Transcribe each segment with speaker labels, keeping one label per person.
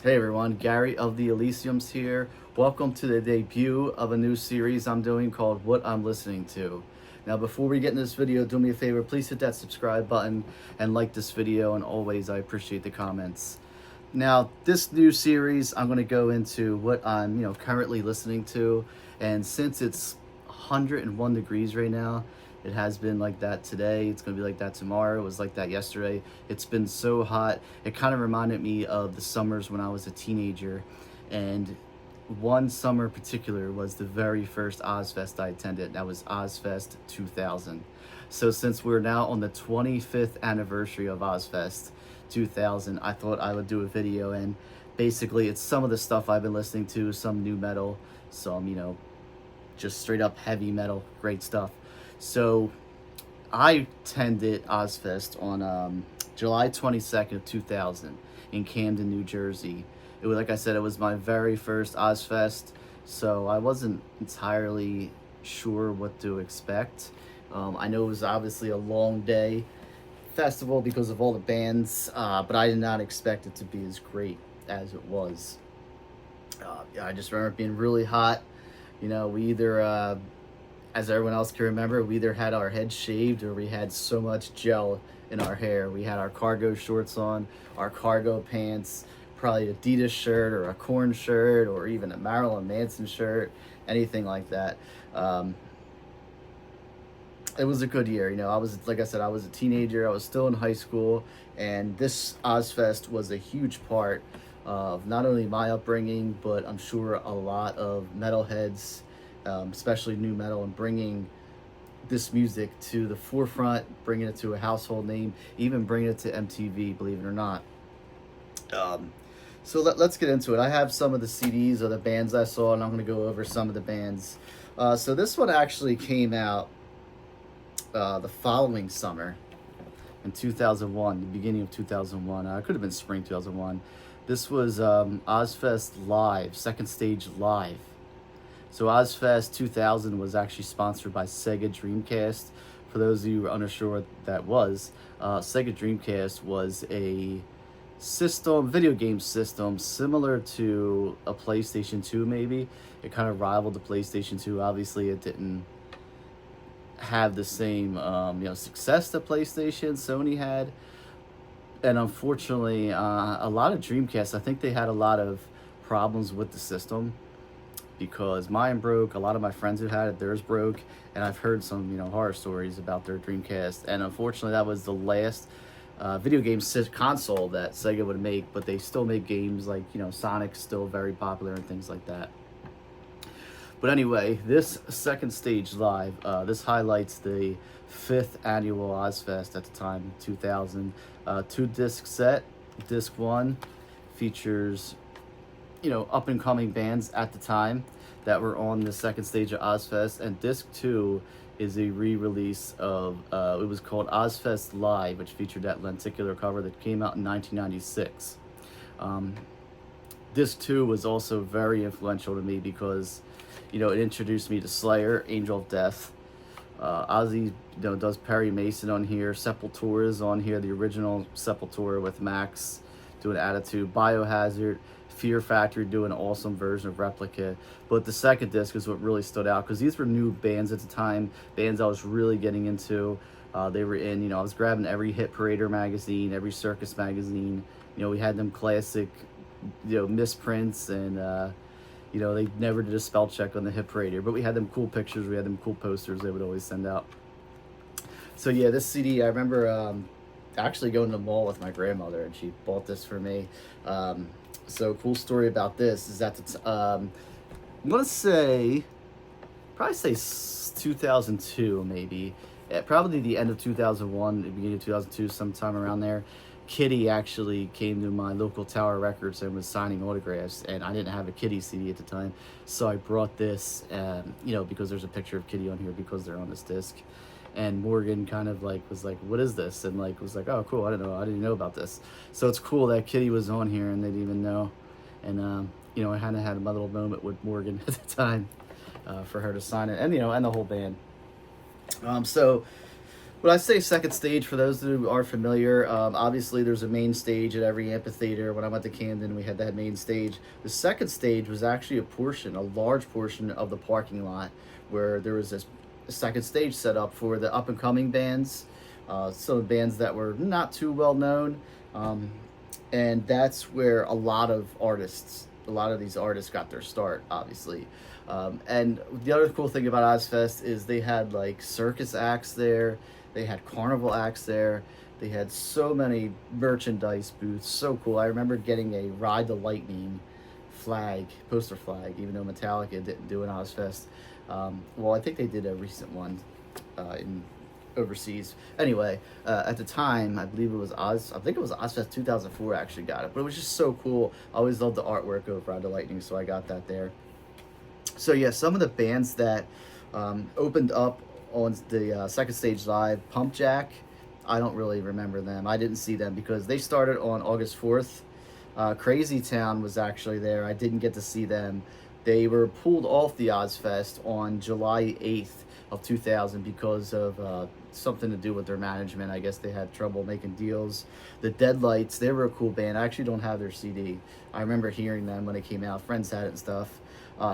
Speaker 1: Hey everyone, Gary of the Elysiums here. Welcome to the debut of a new series I'm doing called What I'm Listening To. Now before we get in this video, do me a favor, please hit that subscribe button and like this video, and always I appreciate the comments. Now this new series, I'm going to go into what I'm currently listening to, and since it's 101 degrees right now, it has been like that today. It's going to be like that tomorrow. It was like that yesterday. It's been so hot. It kind of reminded me of the summers when I was a teenager. And one summer in particular was the very first Ozzfest I attended. That was Ozzfest 2000. So since we're now on the 25th anniversary of Ozzfest 2000, I thought I would do a video, and basically it's some of the stuff I've been listening to, some new metal, some, just straight up heavy metal, great stuff. So I attended Ozzfest on July 22nd of 2000 in Camden, New Jersey. It was, like I said, it was my very first Ozzfest, so I wasn't entirely sure what to expect. I know it was obviously a long day festival because of all the bands, but I did not expect it to be as great as it was. I just remember it being really hot. We either as everyone else can remember, we either had our heads shaved or we had so much gel in our hair. We had our cargo shorts on, our cargo pants, probably an Adidas shirt or a Korn shirt or even a Marilyn Manson shirt, anything like that. It was a good year. I was, like I said, I was a teenager. I was still in high school, and this Ozzfest was a huge part of not only my upbringing, but I'm sure a lot of metalheads, especially new metal, and bringing this music to the forefront, bringing it to a household name, even bringing it to MTV, believe it or not. So let's get into it. I have some of the CDs of the bands I saw, and I'm going to go over some of the bands. So this one actually came out the following summer in 2001, the beginning of 2001. It could have been spring 2001. This was Ozzfest Live, Second Stage Live. So Ozzfest 2000 was actually sponsored by Sega Dreamcast. For those of you who are unsure what that was, Sega Dreamcast was a video game system similar to a PlayStation 2 maybe. It kind of rivaled the PlayStation 2. Obviously it didn't have the same success that PlayStation, Sony had. And unfortunately, a lot of Dreamcasts, I think they had a lot of problems with the system because mine broke. A lot of my friends who had it, theirs broke, and I've heard some horror stories about their Dreamcast. And unfortunately, that was the last video game console that Sega would make. But they still make games like Sonic's still very popular and things like that. But anyway, this Second Stage Live, this highlights the 5th annual Ozzfest at the time, 2000. 2-disc set. Disc 1 features, up-and-coming bands at the time that were on the second stage of Ozzfest. And Disc 2 is a re-release of, it was called Ozzfest Live, which featured that lenticular cover that came out in 1996. Disc 2 was also very influential to me because it introduced me to Slayer, Angel of Death. Ozzy does Perry Mason on here. Sepultura is on here, the original Sepultura with Max doing Attitude. Biohazard, Fear Factory doing an awesome version of Replica. But the second disc is what really stood out because these were new bands at the time, bands I was really getting into. They were in, I was grabbing every Hit Parader magazine, every Circus magazine. We had them classic, misprints, and they never did a spell check on the Hit Parader, but we had them cool pictures, we had them cool posters they would always send out. So yeah, this CD, I remember actually going to the mall with my grandmother, and she bought this for me. So cool story about this is that I'm gonna say, probably say 2002 maybe, probably the end of 2001, the beginning of 2002, sometime around there. Kitty actually came to my local Tower Records and was signing autographs, and I didn't have a Kitty CD at the time, so I brought this, because there's a picture of Kitty on here because they're on this disc. And Morgan kind of was like, what is this? And was like, oh cool, I didn't know about this. So it's cool that Kitty was on here and they didn't even know. And I kind of had my little moment with Morgan at the time for her to sign it, and and the whole band. So When I say second stage, for those who are familiar, obviously there's a main stage at every amphitheater. When I went to Camden, we had that main stage. The second stage was actually a large portion of the parking lot where there was this second stage set up for the up and coming bands, some bands that were not too well known. And that's where a lot of these artists got their start, obviously. And the other cool thing about Ozzfest is they had like circus acts there, they had carnival acts there, they had so many merchandise booths, so cool. I remember getting a Ride the Lightning poster flag, even though Metallica didn't do an Ozzfest. Well, I think they did a recent one in overseas. Anyway, at the time, I believe it was I think it was Ozzfest 2004 actually got it, but it was just so cool. I always loved the artwork of Ride the Lightning, so I got that there. So yeah, some of the bands that opened up on the second stage live, Pump Jack, I don't really remember them. I didn't see them because they started on August 4th. Crazy Town was actually there. I didn't get to see them. They were pulled off the Ozzfest on July 8th of 2000 because of something to do with their management. I guess they had trouble making deals. The Deadlights, they were a cool band. I actually don't have their CD. I remember hearing them when it came out. Friends had it and stuff.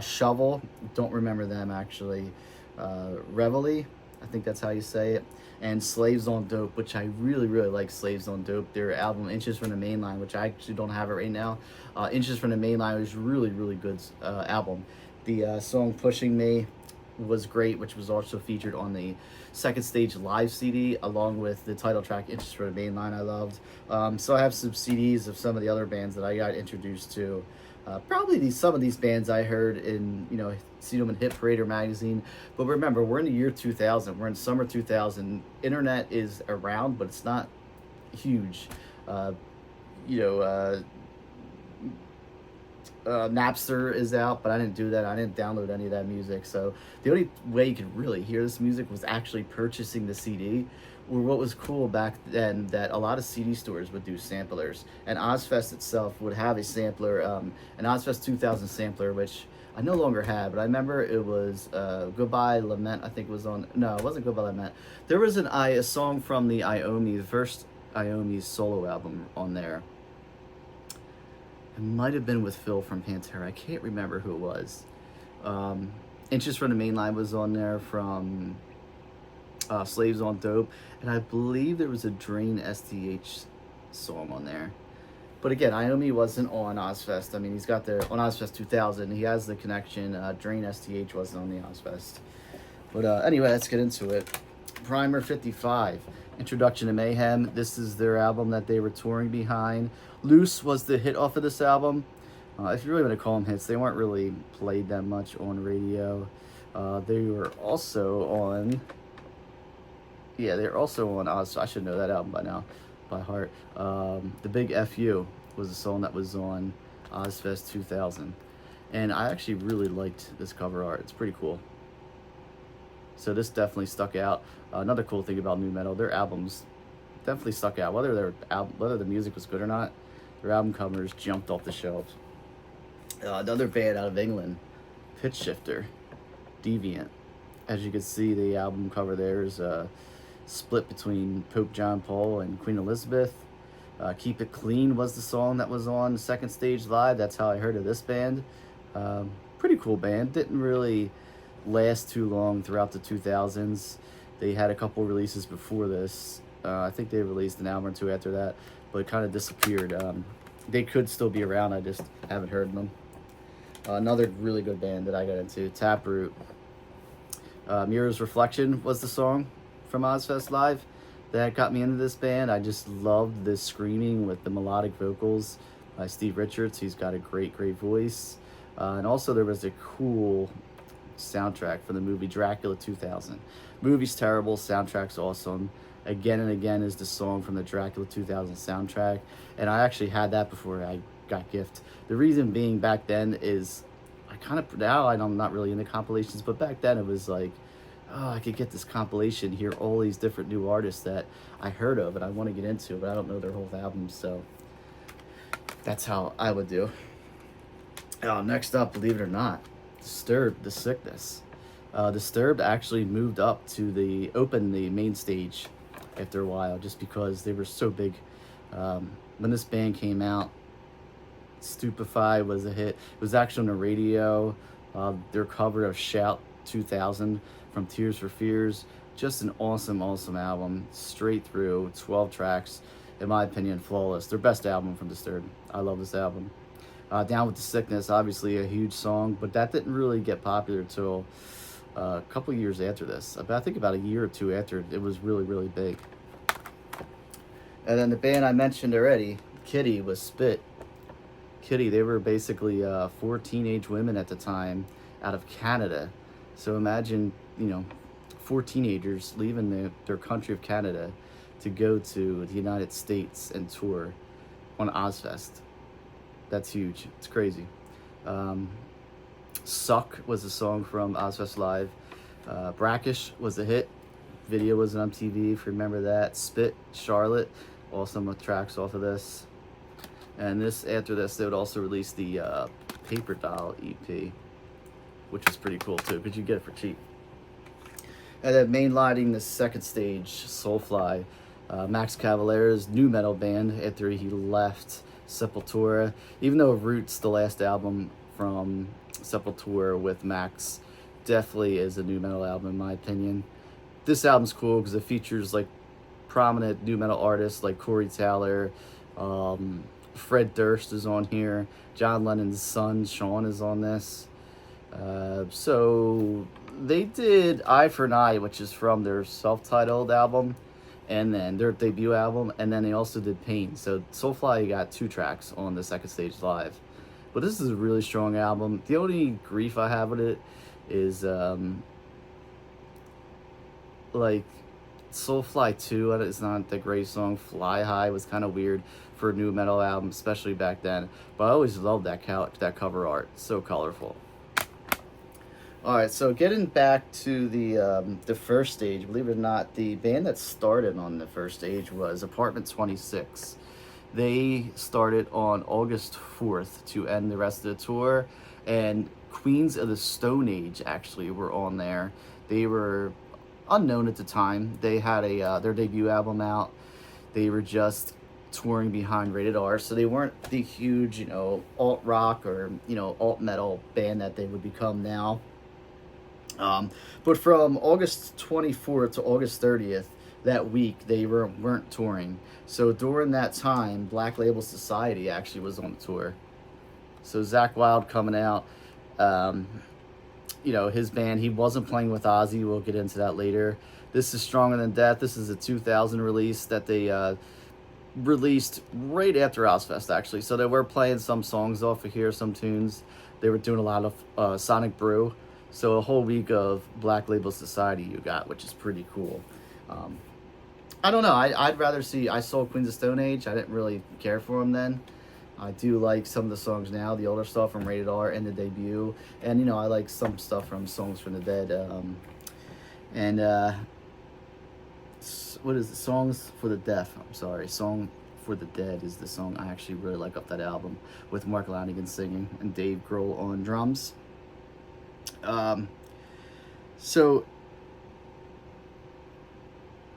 Speaker 1: Shovel, don't remember them actually. Reveille, I think that's how you say it. And Slaves on Dope, which I really, really like Slaves on Dope. Their album, Inches from the Mainline, which I actually don't have it right now. Inches from the Mainline was really, really good album. The song Pushing Me was great, which was also featured on the second stage live CD, along with the title track, Inches from the Mainline, I loved. So I have some CDs of some of the other bands that I got introduced to. Probably some of these bands I heard in, seen them in Hit Parader magazine. But remember, we're in the year 2000. We're in summer 2000. Internet is around, but it's not huge. Napster is out, but I didn't do that. I didn't download any of that music. So the only way you could really hear this music was actually purchasing the CD. Or what was cool back then, that a lot of CD stores would do samplers, and Ozzfest itself would have a sampler, an Ozzfest 2000 sampler, which I no longer have, but I remember it was Goodbye Lament. I think it was on. No, it wasn't Goodbye Lament. There was a song from the Iommi, the first Iommi solo album on there. It might have been with Phil from Pantera. I can't remember who it was. Inches from the Mainline was on there from Slaves on Dope, and I believe there was a Drain STH song on there. But again, Iommi wasn't on Ozzfest. I mean, he's got on Ozzfest 2000. He has the connection. Drain STH wasn't on the Ozzfest. But anyway, let's get into it. Primer 55, Introduction to Mayhem. This is their album that they were touring behind. Loose was the hit off of this album. If you really want to call them hits, they weren't really played that much on radio. They were also on... Yeah, they're also on Oz. I should know that album by now, by heart. The Big FU was a song that was on Ozzfest 2000. And I actually really liked this cover art. It's pretty cool. So this definitely stuck out. Another cool thing about nu metal, their albums definitely stuck out. Whether the music was good or not, their album covers jumped off the shelves. Another band out of England, Pitch Shifter, Deviant. As you can see, the album cover there is split between Pope John Paul and Queen Elizabeth. Keep It Clean was the song that was on Second Stage Live. That's how I heard of this band. Pretty cool band. Didn't really last too long throughout the 2000s. They had a couple releases before this. I think they released an album or two after that, but it kind of disappeared. They could still be around. I just haven't heard of them. Another really good band that I got into, Taproot. Mirror's Reflection was the song from Ozzfest Live that got me into this band. I just loved the screaming with the melodic vocals by Steve Richards. He's got a great voice. And also there was a cool soundtrack for the movie Dracula 2000. Movie's terrible, soundtrack's awesome. Again and Again is the song from the Dracula 2000 soundtrack. And I actually had that before I got Gift. The reason being back then is, now I'm not really into compilations, but back then it was like, oh, I could get this compilation, hear all these different new artists that I heard of and I want to get into, but I don't know their whole albums, so that's how I would do. Next up, believe it or not, Disturbed, The Sickness. Disturbed actually moved up to the main stage after a while, just because they were so big. When this band came out, Stupefy was a hit. It was actually on the radio. Their cover of Shout 2000 from Tears for Fears. Just an awesome, awesome album. Straight through, 12 tracks. In my opinion, flawless. Their best album from Disturbed. I love this album. Down with the Sickness, obviously a huge song, but that didn't really get popular until a couple years after this. I think about a year or two after it was really, really big. And then the band I mentioned already, Kitty, was Spit. Kitty, they were basically 4 teenage women at the time out of Canada. So imagine, 4 teenagers leaving their country of Canada to go to the United States and tour on Ozzfest. That's huge. It's crazy. Suck was a song from Ozzfest Live. Brackish was a hit. Video was on MTV, if you remember that. Spit, Charlotte, awesome tracks off of this. And after this, they would also release the Paper Doll EP, which is pretty cool too, because you get it for cheap. And then mainlining the second stage, Soulfly, Max Cavalera's new metal band after he left Sepultura. Even though Roots, the last album from Sepultura with Max, definitely is a new metal album in my opinion. This album's cool because it features like prominent new metal artists like Corey Taylor, Fred Durst is on here, John Lennon's son Sean is on this. So they did Eye for an Eye, which is from their self-titled album, and then their debut album, and then they also did Pain. So Soulfly got 2 tracks on the second stage live. But this is a really strong album. The only grief I have with it is like Soulfly 2 is not the great song. Fly High was kind of weird for a new metal album, especially back then. But I always loved that cover art. So colorful. All right, so getting back to the first stage, believe it or not, the band that started on the first stage was Apartment 26. They started on August 4th to end the rest of the tour, and Queens of the Stone Age actually were on there. They were unknown at the time. They had their debut album out. They were just touring behind Rated R, so they weren't the huge, alt rock or, alt metal band that they would become now. But from August 24th to August 30th, that week, they weren't touring. So during that time, Black Label Society actually was on the tour. So Zakk Wylde coming out, his band, he wasn't playing with Ozzy. We'll get into that later. This is Stronger Than Death. This is a 2000 release that they released right after Ozzfest, actually. So they were playing some songs off of here, some tunes. They were doing a lot of Sonic Brew. So a whole week of Black Label Society you got, which is pretty cool. I don't know. I'd rather see... I saw Queens of Stone Age. I didn't really care for them then. I do like some of the songs now, the older stuff from Rated R and the debut. And, I like some stuff from Songs from the Dead. What is it? Songs for the Deaf. I'm sorry. Song for the Dead is the song I actually really like off that album, with Mark Lanigan singing and Dave Grohl on drums. So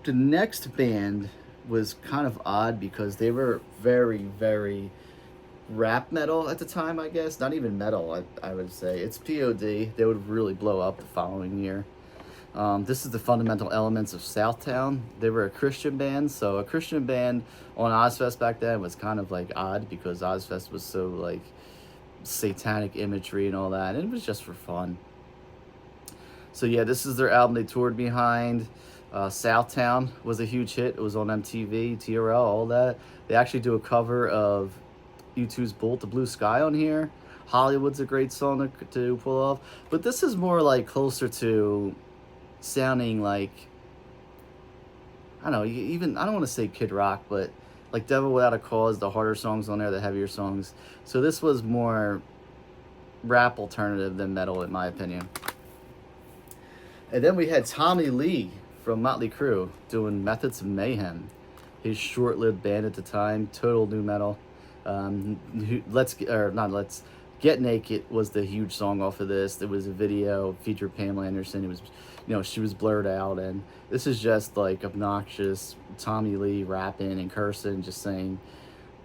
Speaker 1: the next band was kind of odd because they were very, very rap metal at the time, I guess. Not even metal, I would say. It's POD. They would really blow up the following year. This is the Fundamental Elements of Southtown. They were a Christian band, so a Christian band on Ozzfest back then was kind of like odd because Ozzfest was so like satanic imagery and all that, and it was just for fun. So yeah, this is their album they toured behind. Southtown was a huge hit. It was on MTV, TRL, all that. They actually do a cover of U2's Bullet the Blue Sky on here. Hollywood's a great song to pull off. But this is more like closer to sounding like, I don't know, I don't want to say Kid Rock, but like Devil Without a Cause, the harder songs on there, the heavier songs. So this was more rap alternative than metal, in my opinion. And then we had Tommy Lee from Mly Crew doing Methods of Mayhem, his Get Naked was the huge song off of this. There was a video featured Pamela Anderson. It was, she was blurred out, and this is just like obnoxious Tommy Lee rapping and cursing, just saying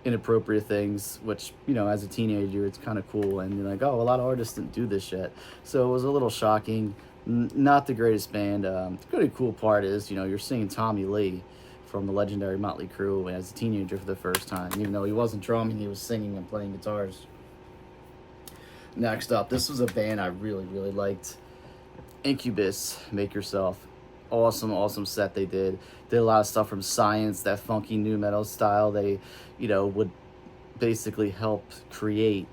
Speaker 1: inappropriate things, which, as a teenager, it's kind of cool. And you're like, oh, a lot of artists didn't do this shit. So it was a little shocking. Not the greatest band. The really cool part is, you're seeing Tommy Lee from the legendary Mly Crew as a teenager for the first time. Even though he wasn't drumming, he was singing and playing guitars. Next up, this was a band I really, really liked. Incubus, Make Yourself. Awesome set they did. Did a lot of stuff from Science, that funky new metal style they, would basically help create.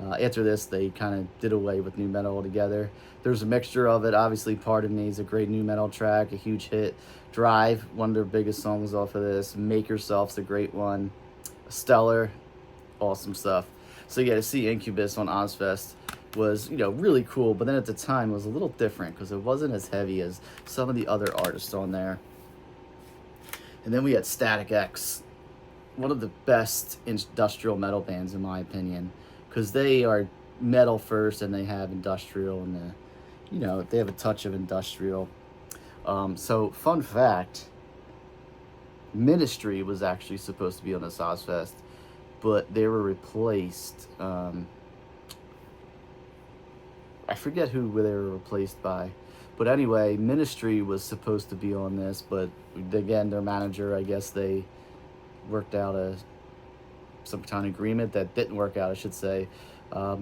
Speaker 1: After this, they kind of did away with new metal altogether. There's a mixture of it. Obviously, Pardon Me is a great new metal track, a huge hit. Drive, one of their biggest songs off of this. Make Yourself's a great one. Stellar, awesome stuff. So yeah, to see Incubus on Ozzfest was, really cool. But then at the time, it was a little different because it wasn't as heavy as some of the other artists on there. And then we had Static X, one of the best industrial metal bands in my opinion, because they are metal first and they have industrial and they have a touch of industrial. So fun fact, Ministry was actually supposed to be on this Ozzfest, but they were replaced. I forget who they were replaced by. But anyway, Ministry was supposed to be on this, but again, their manager, I guess they worked out some kind of agreement that didn't work out, I should say. But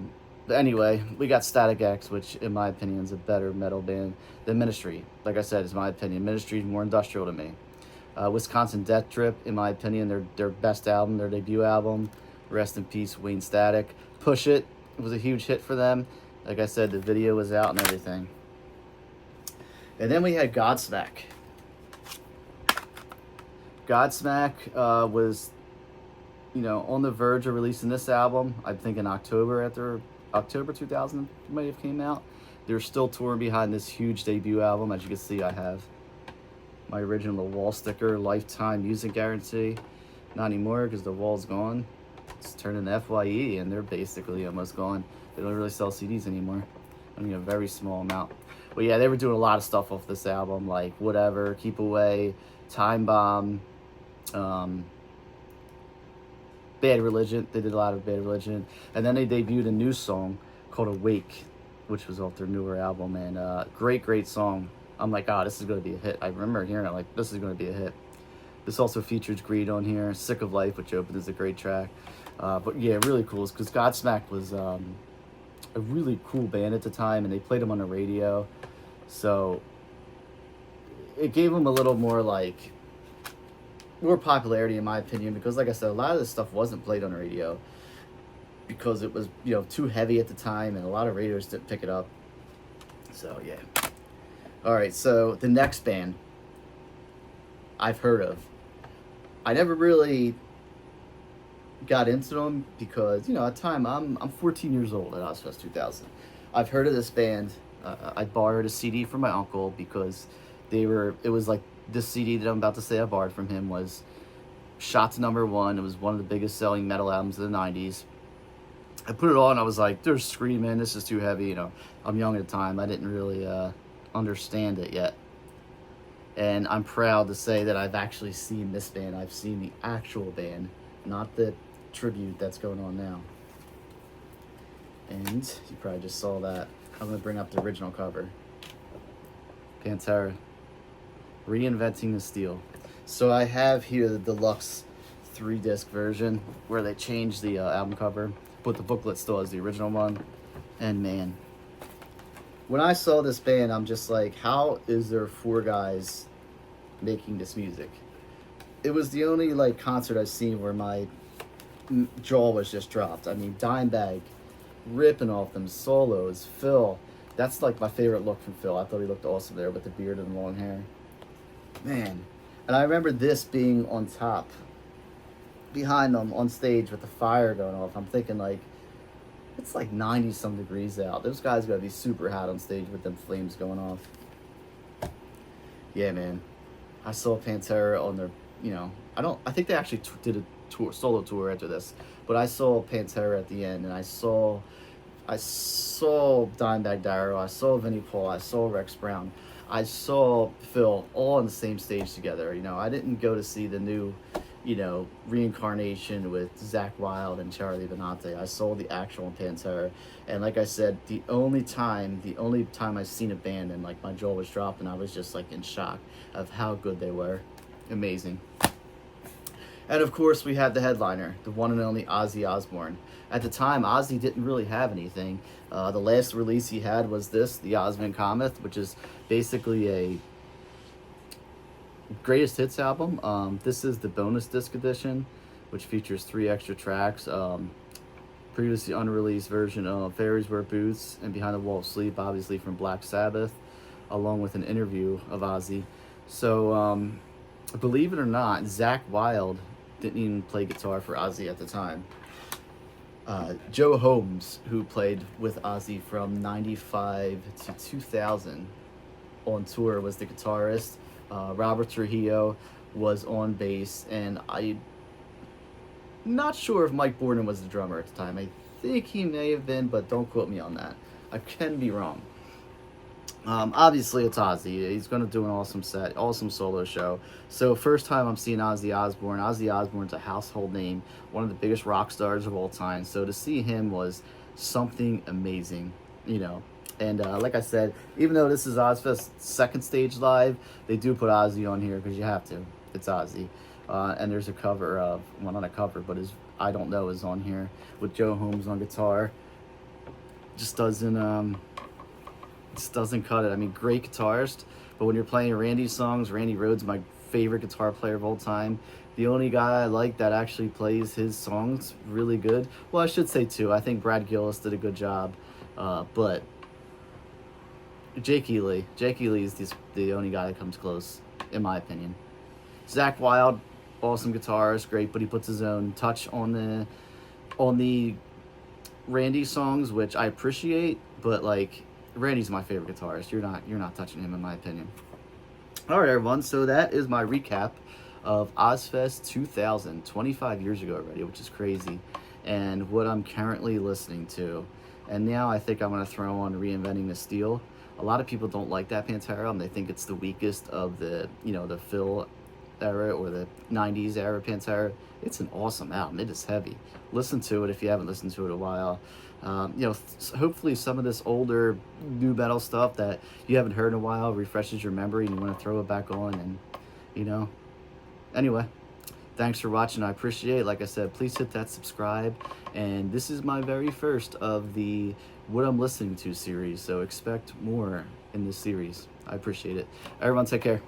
Speaker 1: anyway, we got Static X, which in my opinion is a better metal band than Ministry. Like I said, it's my opinion. Ministry is more industrial to me. Wisconsin Death Trip, in my opinion, their best album, their debut album. Rest in peace, Wayne Static. Push It was a huge hit for them. Like I said, the video was out and everything. And then we had Godsmack. Godsmack was, on the verge of releasing this album. I think in October 2000 might have came out. They're still touring behind this huge debut album. As you can see, I have my original wall sticker, lifetime music guarantee. Not anymore because the wall's gone. It's turned into FYE and they're basically almost gone. They don't really sell CDs anymore. Only a very small amount. But yeah, they were doing a lot of stuff off this album, like Whatever, Keep Away, Time Bomb, Bad Religion. They did a lot of Bad Religion. And then they debuted a new song called Awake, which was off their newer album. And great song. I'm like, this is going to be a hit. I remember hearing it, like, this is going to be a hit. This also features Greed on here. Sick of Life, which opens is a great track. But yeah, really cool, because Godsmack was a really cool band at the time, and they played them on the radio. So it gave them a little more, more popularity, in my opinion, because, like I said, a lot of this stuff wasn't played on the radio because it was, too heavy at the time, and a lot of radios didn't pick it up. So, yeah. All right, so the next band I've heard of. I never really got into them because, at the time, I'm 14 years old at Ozzfest 2000. I've heard of this band. I borrowed a CD from my uncle because it was like this CD that I'm about to say I borrowed from him was Shot to Number One. It was one of the biggest selling metal albums of the 90s. I put it on, I was like, they're screaming, this is too heavy, I'm young at the time, I didn't really understand it yet. And I'm proud to say that I've actually seen this band. I've seen the actual band, not the tribute that's going on now. And you probably just saw that. I'm going to bring up the original cover. Pantera, Reinventing the Steel. So I have here the deluxe 3-disc version where they changed the album cover, but the booklet still has the original one. And man, when I saw this band, I'm just like, how is there 4 guys making this music? It was the only concert I've seen where my jaw was just dropped. I mean, Dimebag ripping off them solos. Phil, that's my favorite look from Phil. I thought he looked awesome there with the beard and the long hair. Man, and I remember this being on top, behind them on stage with the fire going off. I'm thinking it's 90 some degrees out. Those guys gotta be super hot on stage with them flames going off. Yeah, man. I saw Pantera on their, I think they actually did a solo tour after this, but I saw Pantera at the end, and I saw I saw Dimebag Darrell, I saw Vinnie Paul, I saw Rex Brown, I saw Phil all on the same stage together. You know, I didn't go to see the new, you know, reincarnation with Zakk Wylde and Charlie Benante. I saw the actual Pantera, and like I said, the only time I've seen a band and like my jaw was dropping, I was just like in shock of how good they were. Amazing. And of course, we had the headliner, the one and only Ozzy Osbourne. At the time, Ozzy didn't really have anything. The last release he had was this, the Ozman Cometh, which is basically a greatest hits album. This is the bonus disc edition, which features 3 extra tracks. Previously unreleased version of Fairies Wear Boots and Behind the Wall of Sleep, obviously from Black Sabbath, along with an interview of Ozzy. So, believe it or not, Zakk Wylde didn't even play guitar for Ozzy at the time. Joe Holmes, who played with Ozzy from 95 to 2000 on tour, was the guitarist. Robert Trujillo was on bass, and I'm not sure if Mike Borden was the drummer at the time. I think he may have been, but don't quote me on that. I can be wrong. Obviously, it's Ozzy. He's going to do an awesome set, awesome solo show. So, first time I'm seeing Ozzy Osbourne. Ozzy Osbourne's a household name, one of the biggest rock stars of all time. So, to see him was something amazing, you know. And like I said, even though this is Ozzfest's second stage live, they do put Ozzy on here because you have to. It's Ozzy. And there's a cover of, well, not a cover, but his I Don't Know is on here with Joe Holmes on guitar. Just doesn't cut it. I mean, great guitarist, but when you're playing Randy songs, Randy Rhoads, my favorite guitar player of all time. The only guy I like that actually plays his songs really good. Well, I should say two. I think Brad Gillis did a good job, but Jake Ely is the only guy that comes close, in my opinion. Zakk Wylde, awesome guitarist, great, but he puts his own touch on the Randy songs, which I appreciate, but like, Randy's my favorite guitarist. You're not touching him, in my opinion. All right, everyone. So that is my recap of Ozzfest 2000, 25 years ago already, which is crazy, and what I'm currently listening to. And now I think I'm going to throw on Reinventing the Steel. A lot of people don't like that Pantera album. They think it's the weakest of the, you know, the Phil era or the 90s era Pantera. It's an awesome album. It is heavy. Listen to it if you haven't listened to it in a while. You know, hopefully some of this older new metal stuff that you haven't heard in a while refreshes your memory and you want to throw it back on, and, you know. Anyway, thanks for watching. I appreciate it. Like I said, please hit that subscribe. And this is my very first of the What I'm Listening To series, so expect more in this series. I appreciate it. Everyone, take care.